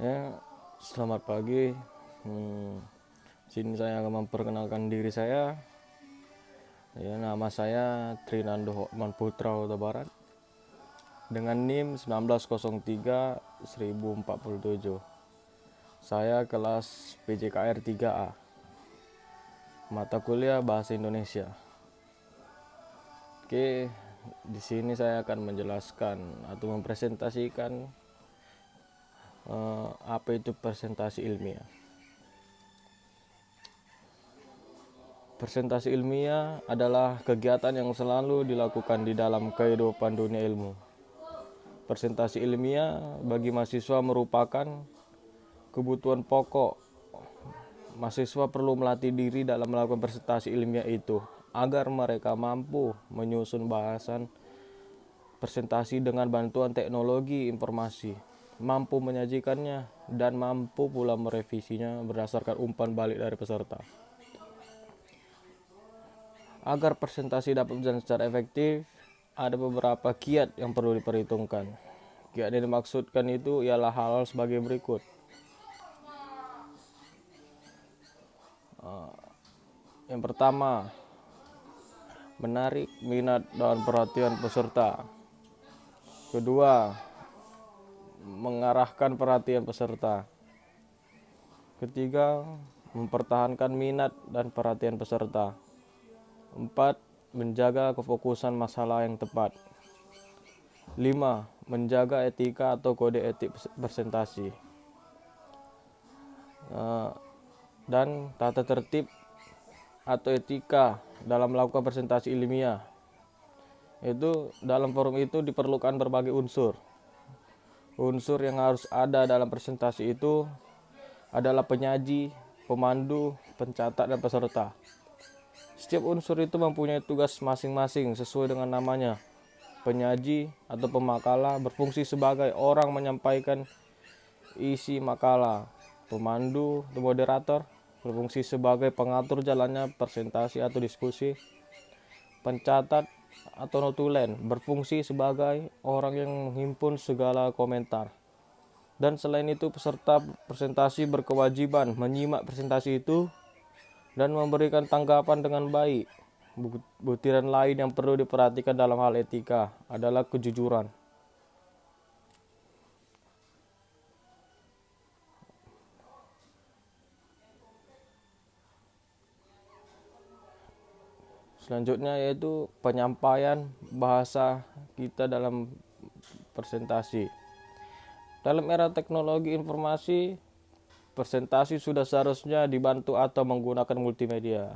Ya, selamat pagi. Sini saya akan memperkenalkan diri saya. Ya, nama saya Trinando Hotman Putra Huta Barat dengan NIM 1903 1047. Saya kelas PJKR 3A. Mata kuliah Bahasa Indonesia. Oke, di sini saya akan menjelaskan atau mempresentasikan apa itu presentasi ilmiah. Presentasi ilmiah adalah kegiatan yang selalu dilakukan di dalam kehidupan dunia ilmu. Presentasi ilmiah bagi mahasiswa merupakan kebutuhan pokok. Mahasiswa perlu melatih diri dalam melakukan presentasi ilmiah itu agar mereka mampu menyusun bahasan presentasi dengan bantuan teknologi informasi, mampu menyajikannya, dan mampu pula merevisinya berdasarkan umpan balik dari peserta. Agar presentasi dapat berjalan secara efektif, ada beberapa kiat yang perlu diperhitungkan. Kiat yang dimaksudkan itu ialah hal-hal sebagai berikut. Yang pertama, menarik minat dan perhatian peserta. Kedua, mengarahkan perhatian peserta. Ketiga, mempertahankan minat dan perhatian peserta. 4. Menjaga kefokusan masalah yang tepat. 5. Menjaga etika atau kode etik presentasi. Dan tata tertib atau etika dalam melakukan presentasi ilmiah. Itu dalam forum itu diperlukan berbagai unsur. Unsur yang harus ada dalam presentasi itu adalah penyaji, pemandu, pencatat, dan peserta. Setiap unsur itu mempunyai tugas masing-masing sesuai dengan namanya. Penyaji atau pemakalah berfungsi sebagai orang menyampaikan isi makalah. Pemandu atau moderator berfungsi sebagai pengatur jalannya presentasi atau diskusi. Pencatat atau notulen berfungsi sebagai orang yang menghimpun segala komentar. Dan selain itu peserta presentasi berkewajiban menyimak presentasi itu dan memberikan tanggapan dengan baik. Butiran lain yang perlu diperhatikan dalam hal etika adalah kejujuran. Selanjutnya yaitu penyampaian bahasa kita dalam presentasi. Dalam era teknologi informasi, presentasi sudah seharusnya dibantu atau menggunakan multimedia.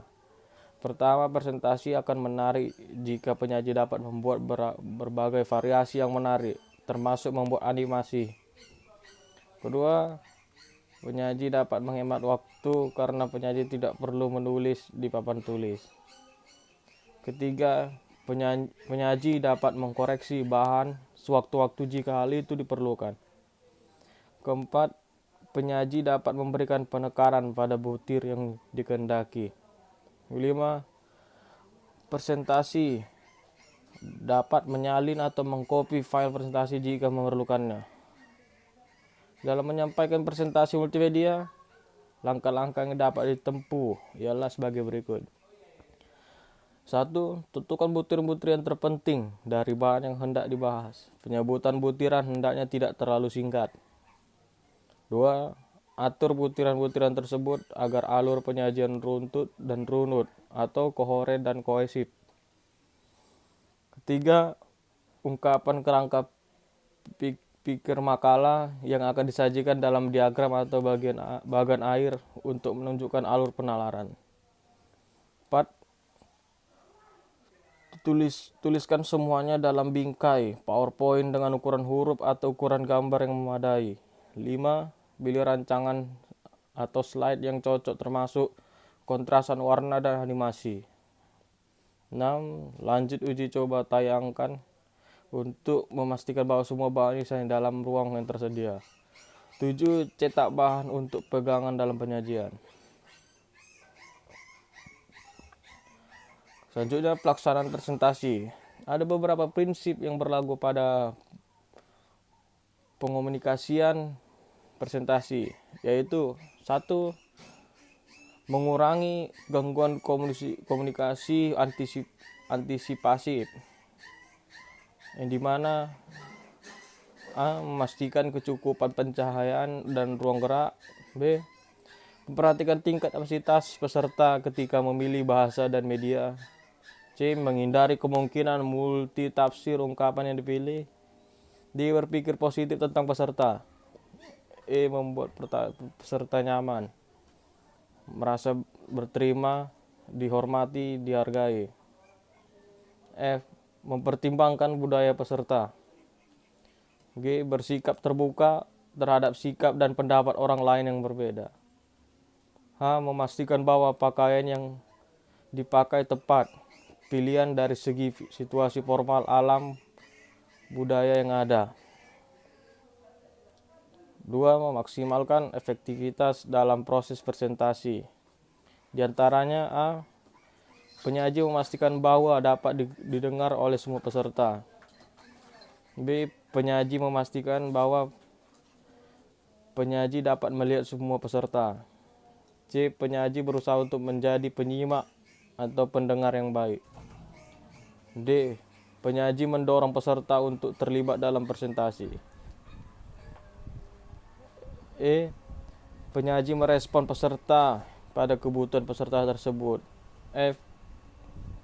Pertama, presentasi akan menarik jika penyaji dapat membuat berbagai variasi yang menarik, termasuk membuat animasi. Kedua, penyaji dapat menghemat waktu karena penyaji tidak perlu menulis di papan tulis. Ketiga, penyaji dapat mengkoreksi bahan sewaktu-waktu jika hal itu diperlukan. Keempat, penyaji dapat memberikan penekanan pada butir yang dikehendaki. 5. Presentasi dapat menyalin atau mengcopy file presentasi jika memerlukannya. Dalam menyampaikan presentasi multimedia, langkah-langkah yang dapat ditempuh ialah sebagai berikut. 1. Tentukan butir-butir yang terpenting dari bahan yang hendak dibahas. Penyebutan butiran hendaknya tidak terlalu singkat. 2. Atur butiran-butiran tersebut agar alur penyajian runtut dan runut atau kohoren dan kohesif. Ketiga, ungkapan kerangka pikir makalah yang akan disajikan dalam diagram atau bagan air untuk menunjukkan alur penalaran. 4. Tuliskan semuanya dalam bingkai PowerPoint dengan ukuran huruf atau ukuran gambar yang memadai. 5. Pilih rancangan atau slide yang cocok termasuk kontrasan warna dan animasi. 6. Lanjut uji coba tayangkan untuk memastikan bahwa semua bahan ini dalam ruang yang tersedia. 7. Cetak bahan untuk pegangan dalam penyajian. Selanjutnya pelaksanaan presentasi. Ada beberapa prinsip yang berlaku pada pengomunikasian presentasi, yaitu satu, mengurangi gangguan komunikasi antisipasi, yang dimana memastikan kecukupan pencahayaan dan ruang gerak. B, memperhatikan tingkat kapasitas peserta ketika memilih bahasa dan media. C, menghindari kemungkinan multitafsir ungkapan yang dipilih. D, berpikir positif tentang peserta. E, membuat peserta nyaman, merasa berterima, dihormati, dihargai. F, mempertimbangkan budaya peserta. G, bersikap terbuka terhadap sikap dan pendapat orang lain yang berbeda. H, memastikan bahwa pakaian yang dipakai tepat pilihan dari segi situasi formal, alam, budaya yang ada. 2, memaksimalkan efektivitas dalam proses presentasi. Di antaranya A, penyaji memastikan bahwa dapat didengar oleh semua peserta. B, penyaji memastikan bahwa penyaji dapat melihat semua peserta. C, penyaji berusaha untuk menjadi penyimak atau pendengar yang baik. D, penyaji mendorong peserta untuk terlibat dalam presentasi. E, penyaji merespon peserta pada kebutuhan peserta tersebut. F,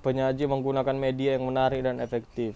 penyaji menggunakan media yang menarik dan efektif.